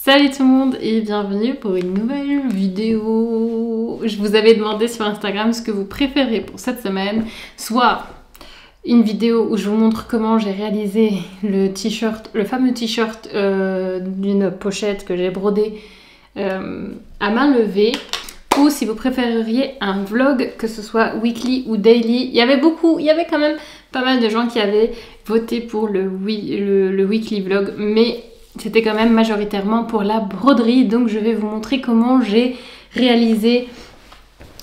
Salut tout le monde et bienvenue pour une nouvelle vidéo. Je vous avais demandé sur Instagram ce que vous préférez pour cette semaine. Soit une vidéo où je vous montre comment j'ai réalisé le t-shirt, le fameux t-shirt d'une pochette que j'ai brodé à main levée. Ou si vous préféreriez un vlog, que ce soit weekly ou daily. Il y avait quand même pas mal de gens qui avaient voté pour le weekly vlog, mais c'était quand même majoritairement pour la broderie. Donc je vais vous montrer comment j'ai réalisé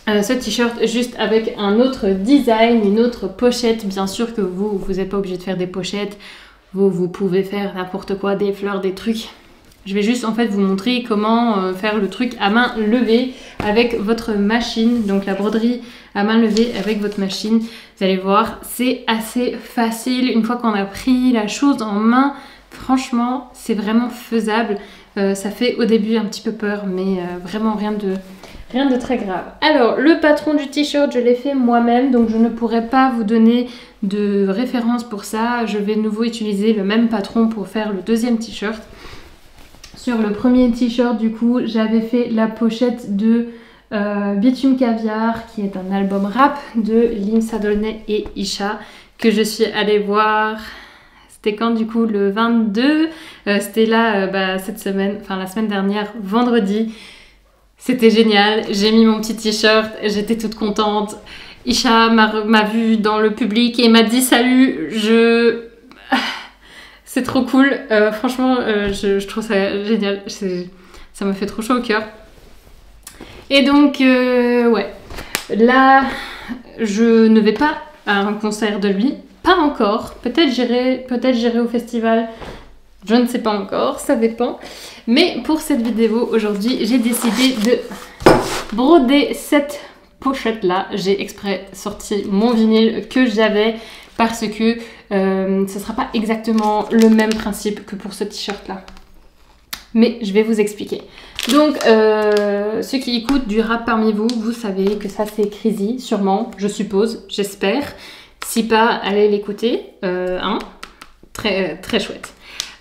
ce t-shirt juste avec un autre design, une autre pochette. Bien sûr que vous n'êtes pas obligé de faire des pochettes, vous pouvez faire n'importe quoi, des fleurs, des trucs. Je vais juste en fait vous montrer comment faire le truc à main levée avec votre machine. Donc la broderie à main levée avec votre machine. Vous allez voir, c'est assez facile. Une fois qu'on a pris la chose en main, franchement, c'est vraiment faisable. Ça fait au début un petit peu peur, mais vraiment rien de très grave. Alors, le patron du t-shirt, je l'ai fait moi-même, donc je ne pourrais pas vous donner de référence pour ça. Je vais de nouveau utiliser le même patron pour faire le deuxième t-shirt. Sur le premier t-shirt, du coup, j'avais fait la pochette de Bitume Caviar, qui est un album rap de Lim Sadolnay et Isha, que je suis allée voir. C'était quand du coup? Le 22. C'était là cette semaine, enfin la semaine dernière, vendredi. C'était génial. J'ai mis mon petit t-shirt, j'étais toute contente. Isha m'a vue dans le public et m'a dit salut. C'est trop cool. Franchement, je trouve ça génial. Ça me fait trop chaud au cœur. Et donc, ouais. Là, je ne vais pas à un concert de lui. Pas encore. Peut-être j'irai au festival. Je ne sais pas encore. Ça dépend. Mais pour cette vidéo, aujourd'hui, j'ai décidé de broder cette pochette-là. J'ai exprès sorti mon vinyle que j'avais parce que ce ne sera pas exactement le même principe que pour ce t-shirt-là. Mais je vais vous expliquer. Donc, ceux qui écoutent du rap parmi vous, vous savez que ça c'est Crazy, sûrement, je suppose, j'espère. Si pas, allez l'écouter. Très, très chouette.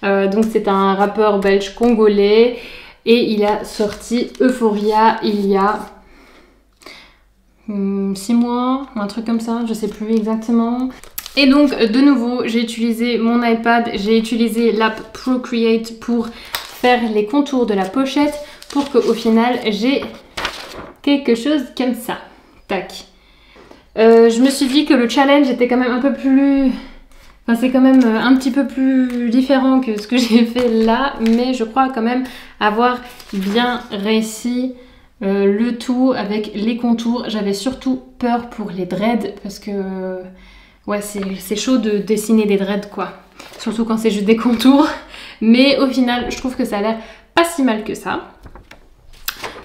Donc c'est un rappeur belge congolais et il a sorti Euphoria il y a 6 mois, un truc comme ça, je sais plus exactement. Et donc de nouveau j'ai utilisé mon iPad, j'ai utilisé l'app Procreate pour faire les contours de la pochette pour qu'au final j'ai quelque chose comme ça. Tac. Je me suis dit que le challenge était quand même un peu plus... Enfin, c'est quand même un petit peu plus différent que ce que j'ai fait là, mais je crois quand même avoir bien réussi le tout avec les contours. J'avais surtout peur pour les dreads parce que ouais, c'est chaud de dessiner des dreads quoi. Surtout quand c'est juste des contours. Mais au final, je trouve que ça a l'air pas si mal que ça.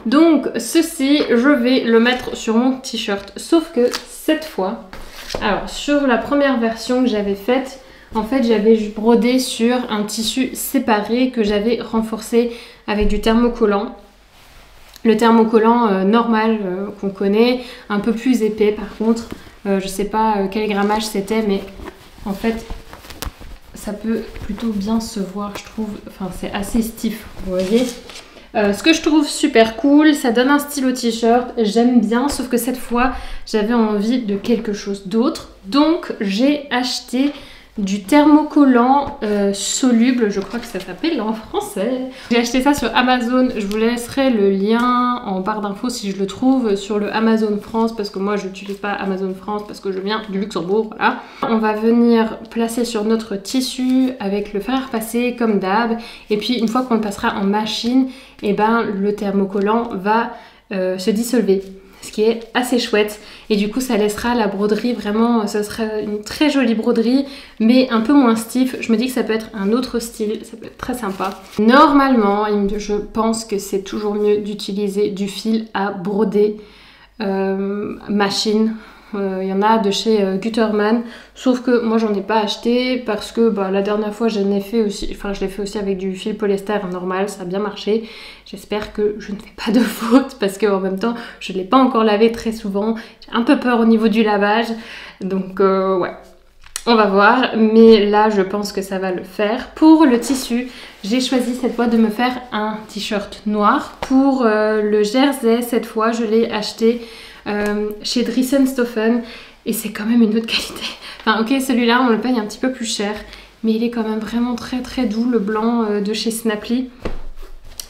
Donc ceci, je vais le mettre sur mon t-shirt. Sauf que cette fois, alors sur la première version que j'avais faite, en fait j'avais brodé sur un tissu séparé que j'avais renforcé avec du thermocollant. Le thermocollant normal qu'on connaît, un peu plus épais par contre. Je sais pas quel grammage c'était, mais en fait ça peut plutôt bien se voir je trouve. Enfin c'est assez stiff, vous voyez. Ce que je trouve super cool, ça donne un style au t-shirt, j'aime bien, sauf que cette fois, j'avais envie de quelque chose d'autre. Donc, j'ai acheté du thermocollant soluble, je crois que ça s'appelle en français. J'ai acheté ça sur Amazon, je vous laisserai le lien en barre d'infos si je le trouve sur le Amazon France, parce que moi, je n'utilise pas Amazon France parce que je viens du Luxembourg, voilà. On va venir placer sur notre tissu avec le fer à repasser comme d'hab, et puis une fois qu'on le passera en machine, et ben le thermocollant va se dissolver, ce qui est assez chouette. Et du coup ça laissera la broderie vraiment, ça sera une très jolie broderie mais un peu moins stiff. Je me dis que ça peut être un autre style, ça peut être très sympa. Normalement je pense que c'est toujours mieux d'utiliser du fil à broder machine. Il y en a de chez Gutterman, sauf que moi j'en ai pas acheté parce que la dernière fois je l'ai fait aussi avec du fil polyester normal, ça a bien marché. J'espère que je ne fais pas de faute parce qu'en même temps je ne l'ai pas encore lavé très souvent, j'ai un peu peur au niveau du lavage, donc ouais. On va voir, mais là je pense que ça va le faire. Pour le tissu, j'ai choisi cette fois de me faire un t-shirt noir. Pour le jersey, cette fois je l'ai acheté chez Dressenstoffen et c'est quand même une autre qualité. Enfin ok, celui-là on le paye un petit peu plus cher, mais il est quand même vraiment très doux, le blanc de chez Snapply.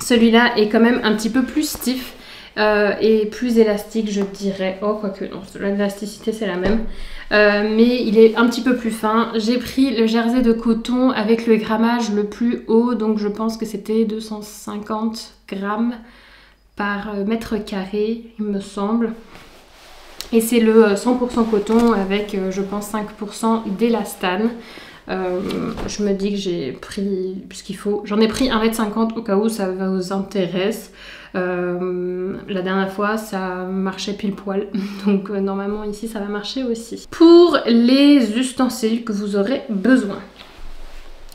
Celui-là est quand même un petit peu plus stiff et plus élastique, je dirais. Oh, quoique non, l'élasticité c'est la même. Mais il est un petit peu plus fin. J'ai pris le jersey de coton avec le grammage le plus haut, donc je pense que c'était 250 grammes par mètre carré, il me semble. Et c'est le 100% coton avec, je pense, 5% d'élastane. Je me dis que j'ai pris ce qu'il faut. J'en ai pris 1,50 m au cas où ça vous intéresse. La dernière fois ça marchait pile poil, donc normalement ici ça va marcher aussi. Pour les ustensiles que vous aurez besoin,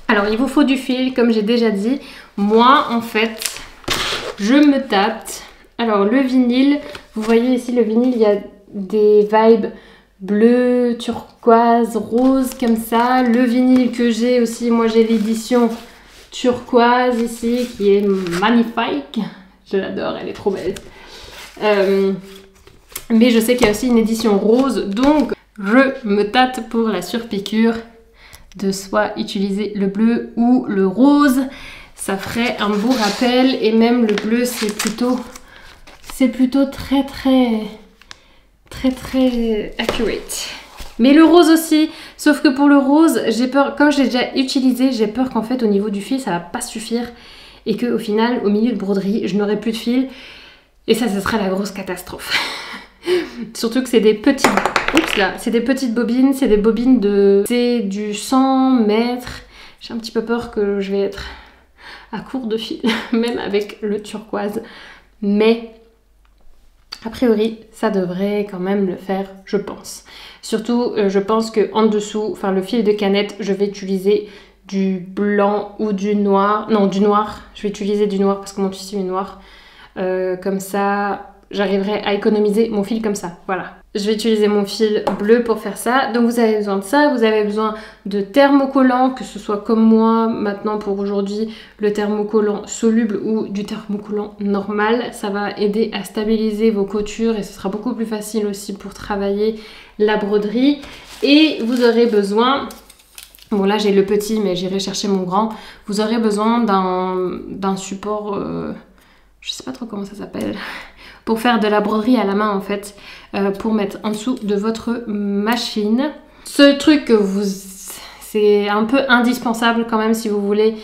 alors il vous faut du fil comme j'ai déjà dit. Moi en fait je me tâte. Alors le vinyle, vous voyez ici le vinyle, il y a des vibes bleu, turquoise, rose comme ça. Le vinyle que j'ai aussi, moi j'ai l'édition turquoise ici qui est magnifique. Je l'adore, elle est trop belle. Mais je sais qu'il y a aussi une édition rose, donc je me tâte pour la surpiqûre de soit utiliser le bleu ou le rose. Ça ferait un beau rappel, et même le bleu c'est plutôt très accurate. Mais le rose aussi, sauf que pour le rose, j'ai peur, quand j'ai déjà utilisé, j'ai peur qu'en fait au niveau du fil ça va pas suffire. Et qu'au final, au milieu de broderie, je n'aurai plus de fil. Et ça, ce serait la grosse catastrophe. Surtout que c'est des petites... Oups là, c'est des petites bobines. C'est des bobines de... C'est du 100 mètres. J'ai un petit peu peur que je vais être à court de fil. Même avec le turquoise. Mais... a priori, ça devrait quand même le faire, je pense. Surtout, je pense qu'en dessous, enfin le fil de canette, je vais utiliser du blanc ou du noir. Non, du noir. Je vais utiliser du noir parce que mon tissu est noir. Comme ça, j'arriverai à économiser mon fil comme ça. Voilà. Je vais utiliser mon fil bleu pour faire ça. Donc vous avez besoin de ça. Vous avez besoin de thermocollant, que ce soit comme moi maintenant pour aujourd'hui, le thermocollant soluble ou du thermocollant normal. Ça va aider à stabiliser vos coutures et ce sera beaucoup plus facile aussi pour travailler la broderie. Et vous aurez besoin... Bon là j'ai le petit mais j'irai chercher mon grand. Vous aurez besoin d'un support, je sais pas trop comment ça s'appelle, pour faire de la broderie à la main en fait, pour mettre en dessous de votre machine. Ce truc que c'est un peu indispensable quand même si vous voulez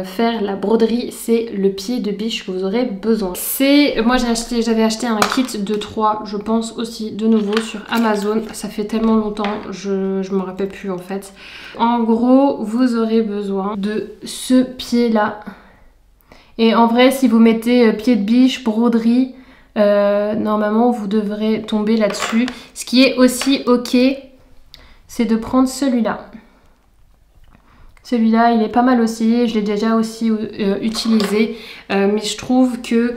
faire la broderie, c'est le pied de biche que vous aurez besoin. Moi j'avais acheté un kit de 3, je pense aussi de nouveau sur Amazon. Ça fait tellement longtemps, je me rappelle plus en fait. En gros, vous aurez besoin de ce pied là. Et en vrai, si vous mettez pied de biche, broderie, normalement vous devrez tomber là-dessus. Ce qui est aussi ok, c'est de prendre celui-là. Celui-là, il est pas mal aussi, je l'ai déjà aussi utilisé, mais je trouve que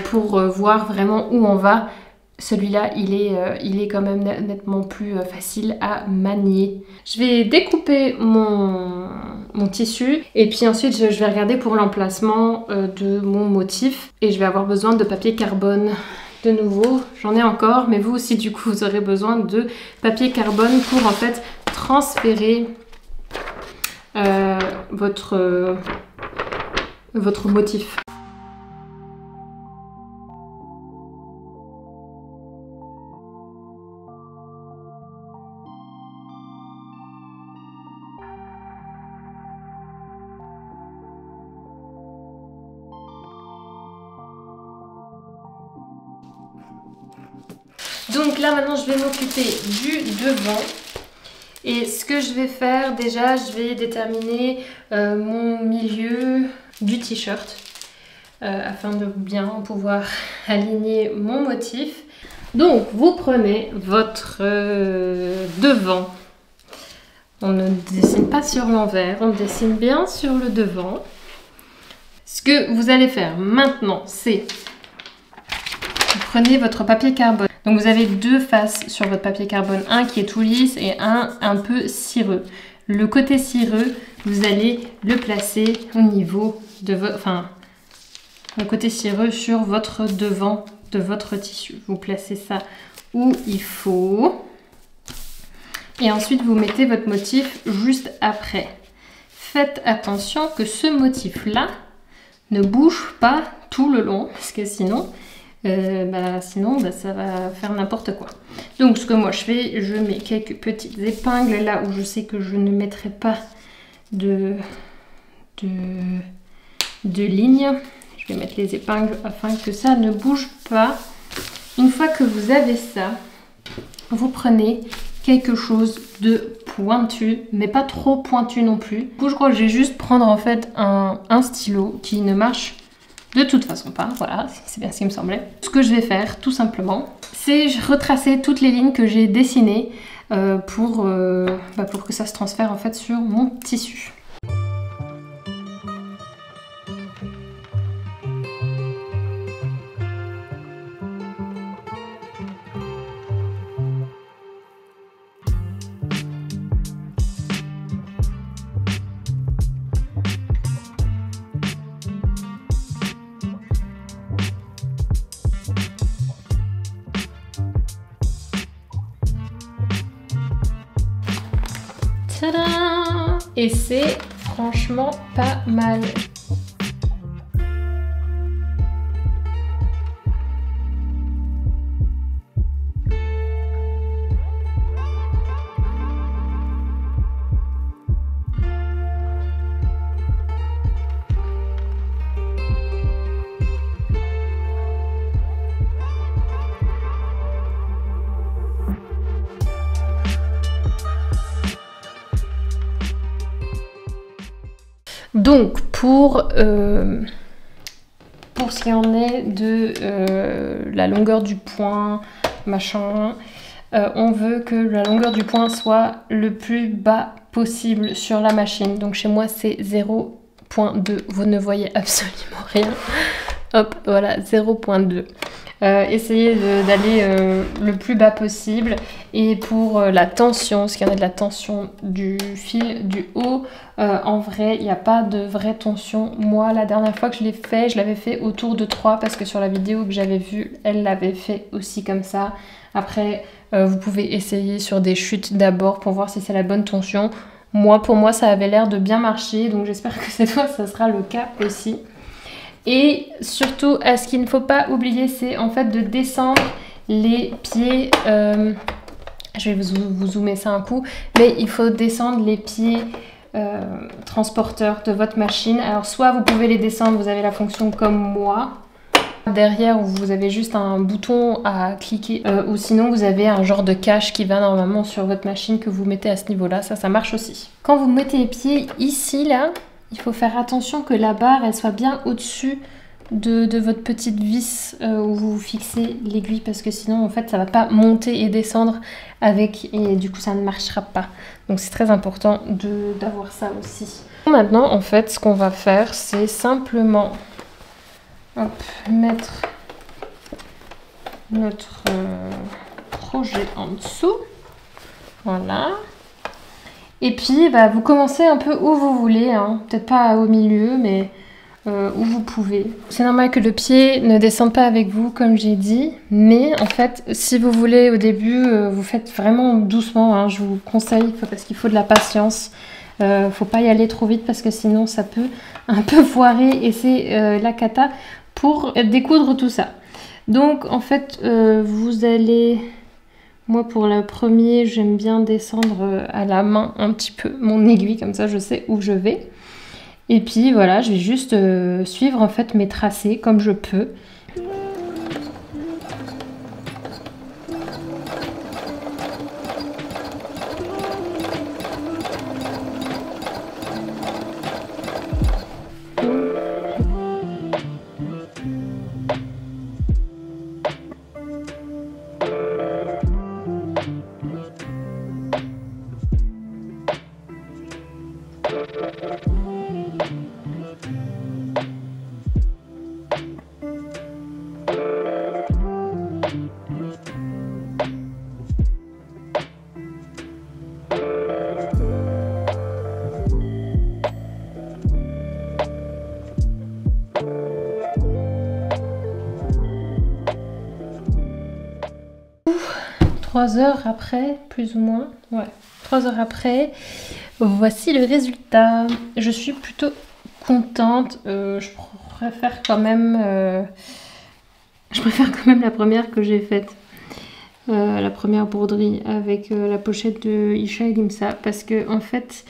pour voir vraiment où on va, celui-là, il est quand même nettement plus facile à manier. Je vais découper mon tissu et puis ensuite je vais regarder pour l'emplacement de mon motif et je vais avoir besoin de papier carbone. De nouveau, j'en ai encore, mais vous aussi du coup vous aurez besoin de papier carbone pour en fait transférer votre motif. Donc là maintenant je vais m'occuper du devant. Et ce que je vais faire déjà, je vais déterminer mon milieu du t-shirt afin de bien pouvoir aligner mon motif. Donc vous prenez votre devant. On ne dessine pas sur l'envers, on dessine bien sur le devant. Ce que vous allez faire maintenant, c'est prenez votre papier carbone. Donc vous avez deux faces sur votre papier carbone, un qui est tout lisse et un peu cireux. Le côté cireux, vous allez le placer au niveau de votre... Enfin, le côté cireux sur votre devant de votre tissu. Vous placez ça où il faut. Et ensuite, vous mettez votre motif juste après. Faites attention que ce motif-là ne bouge pas tout le long, parce que sinon, ça va faire n'importe quoi. Donc, ce que moi je fais, je mets quelques petites épingles là où je sais que je ne mettrai pas de lignes. Je vais mettre les épingles afin que ça ne bouge pas. Une fois que vous avez ça, vous prenez quelque chose de pointu, mais pas trop pointu non plus. Du coup, je crois que je vais juste prendre en fait un stylo qui ne marche de toute façon pas. Voilà, c'est bien ce qui me semblait. Ce que je vais faire, tout simplement, c'est retracer toutes les lignes que j'ai dessinées pour que ça se transfère en fait sur mon tissu. Tadam! Et c'est franchement pas mal. Donc pour ce qui en est de la longueur du point, machin, on veut que la longueur du point soit le plus bas possible sur la machine. Donc chez moi c'est 0.2, vous ne voyez absolument rien. Hop, voilà, 0.2. Essayez d'aller le plus bas possible. Et pour la tension, ce qu'il y en a de la tension du fil du haut, en vrai, il n'y a pas de vraie tension. Moi, la dernière fois que je l'ai fait, je l'avais fait autour de 3 parce que sur la vidéo que j'avais vue, elle l'avait fait aussi comme ça. Après, vous pouvez essayer sur des chutes d'abord pour voir si c'est la bonne tension. Moi, pour moi, ça avait l'air de bien marcher, donc j'espère que cette fois, ça sera le cas aussi. Et surtout, ce qu'il ne faut pas oublier, c'est en fait de descendre les pieds. Je vais vous zoomer ça un coup, mais il faut descendre les pieds transporteurs de votre machine. Alors soit vous pouvez les descendre, vous avez la fonction comme moi, derrière où vous avez juste un bouton à cliquer, ou sinon vous avez un genre de cache qui va normalement sur votre machine que vous mettez à ce niveau-là, ça marche aussi. Quand vous mettez les pieds ici, là, il faut faire attention que la barre elle soit bien au-dessus de votre petite vis où vous fixez l'aiguille, parce que sinon en fait ça va pas monter et descendre avec, et du coup ça ne marchera pas. Donc c'est très important d'avoir ça aussi. Maintenant en fait ce qu'on va faire c'est simplement mettre notre projet en dessous. Voilà. Et puis, vous commencez un peu où vous voulez, hein. Peut-être pas au milieu, mais où vous pouvez. C'est normal que le pied ne descende pas avec vous, comme j'ai dit. Mais en fait, si vous voulez au début, vous faites vraiment doucement, hein. Je vous conseille, parce qu'il faut de la patience. Faut pas y aller trop vite parce que sinon ça peut un peu foirer et c'est la cata pour découdre tout ça. Donc en fait, vous allez... Moi, pour le premier, j'aime bien descendre à la main un petit peu mon aiguille, comme ça je sais où je vais. Et puis voilà, je vais juste suivre en fait mes tracés comme je peux. 3 heures après, plus ou moins. Ouais, 3 heures après. Voici le résultat. Je suis plutôt contente. Je préfère quand même la première que j'ai faite. La première broderie avec la pochette de Isha et Limsa, parce que en fait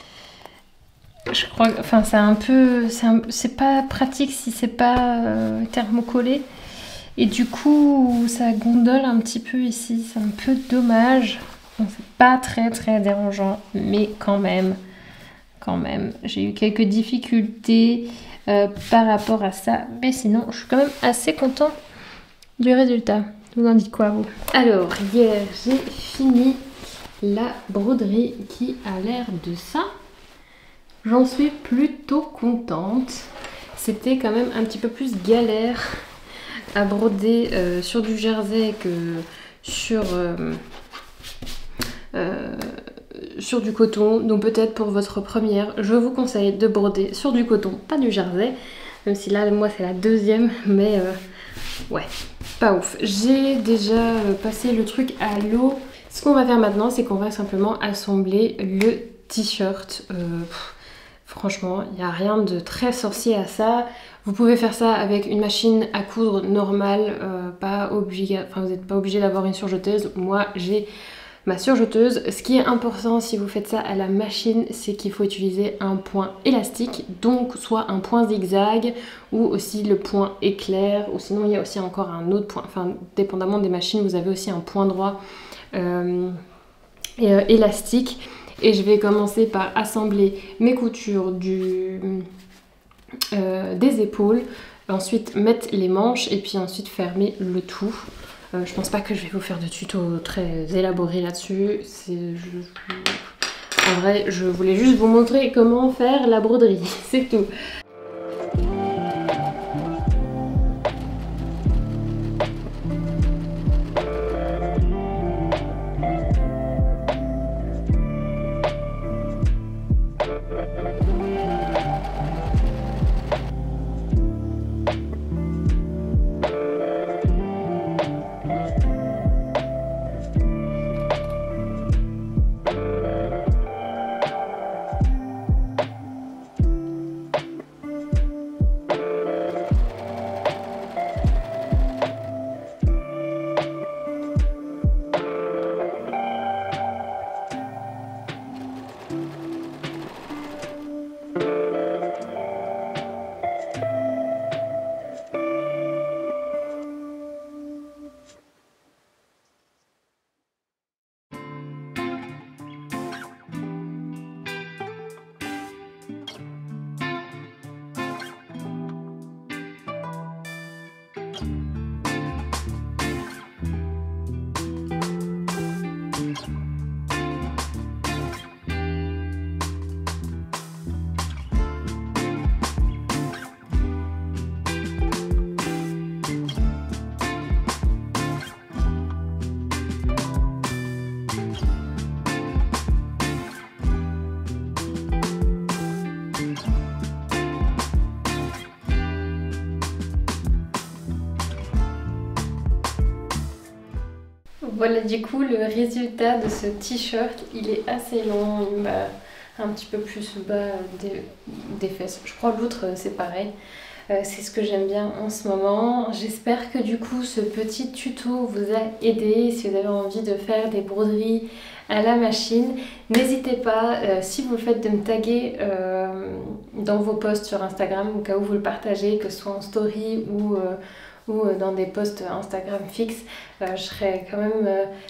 je crois, enfin c'est pas pratique si c'est pas thermocollé, et du coup ça gondole un petit peu ici, c'est un peu dommage. Bon, c'est pas très dérangeant, mais quand même j'ai eu quelques difficultés par rapport à ça, mais sinon je suis quand même assez contente du résultat. Vous en dites quoi, vous? Alors, hier, j'ai fini la broderie qui a l'air de ça. J'en suis plutôt contente. C'était quand même un petit peu plus galère à broder sur du jersey que sur du coton. Donc peut-être pour votre première, je vous conseille de broder sur du coton, pas du jersey. Même si là, moi, c'est la deuxième, mais ouais. Pas ouf. J'ai déjà passé le truc à l'eau. Ce qu'on va faire maintenant, c'est qu'on va simplement assembler le t-shirt. Franchement, il n'y a rien de très sorcier à ça. Vous pouvez faire ça avec une machine à coudre normale. Vous n'êtes pas obligé d'avoir une surjeteuse. Moi, j'ai ma surjeteuse. Ce qui est important si vous faites ça à la machine, c'est qu'il faut utiliser un point élastique, donc soit un point zigzag ou aussi le point éclair, ou sinon il y a aussi encore un autre point, enfin dépendamment des machines, vous avez aussi un point droit élastique. Et je vais commencer par assembler mes coutures des épaules, ensuite mettre les manches et puis ensuite fermer le tout. Je pense pas que je vais vous faire de tuto très élaboré là-dessus. En vrai, je voulais juste vous montrer comment faire la broderie, c'est tout. Voilà du coup le résultat de ce t-shirt. Il est assez long, il m'a un petit peu plus bas des fesses. Je crois que l'autre c'est pareil. C'est ce que j'aime bien en ce moment. J'espère que du coup ce petit tuto vous a aidé. Si vous avez envie de faire des broderies à la machine, n'hésitez pas, si vous le faites, de me taguer dans vos posts sur Instagram, au cas où vous le partagez, que ce soit en story ou dans des posts Instagram fixes. Je serais quand même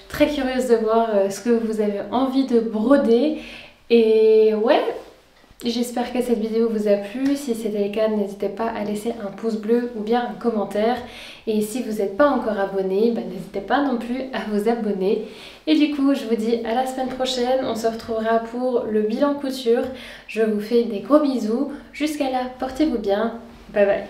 très curieuse de voir ce que vous avez envie de broder. Et ouais, j'espère que cette vidéo vous a plu. Si c'était le cas, n'hésitez pas à laisser un pouce bleu ou bien un commentaire. Et si vous n'êtes pas encore abonné, n'hésitez pas non plus à vous abonner. Et du coup, je vous dis à la semaine prochaine. On se retrouvera pour le bilan couture. Je vous fais des gros bisous. Jusqu'à là, portez-vous bien. Bye bye.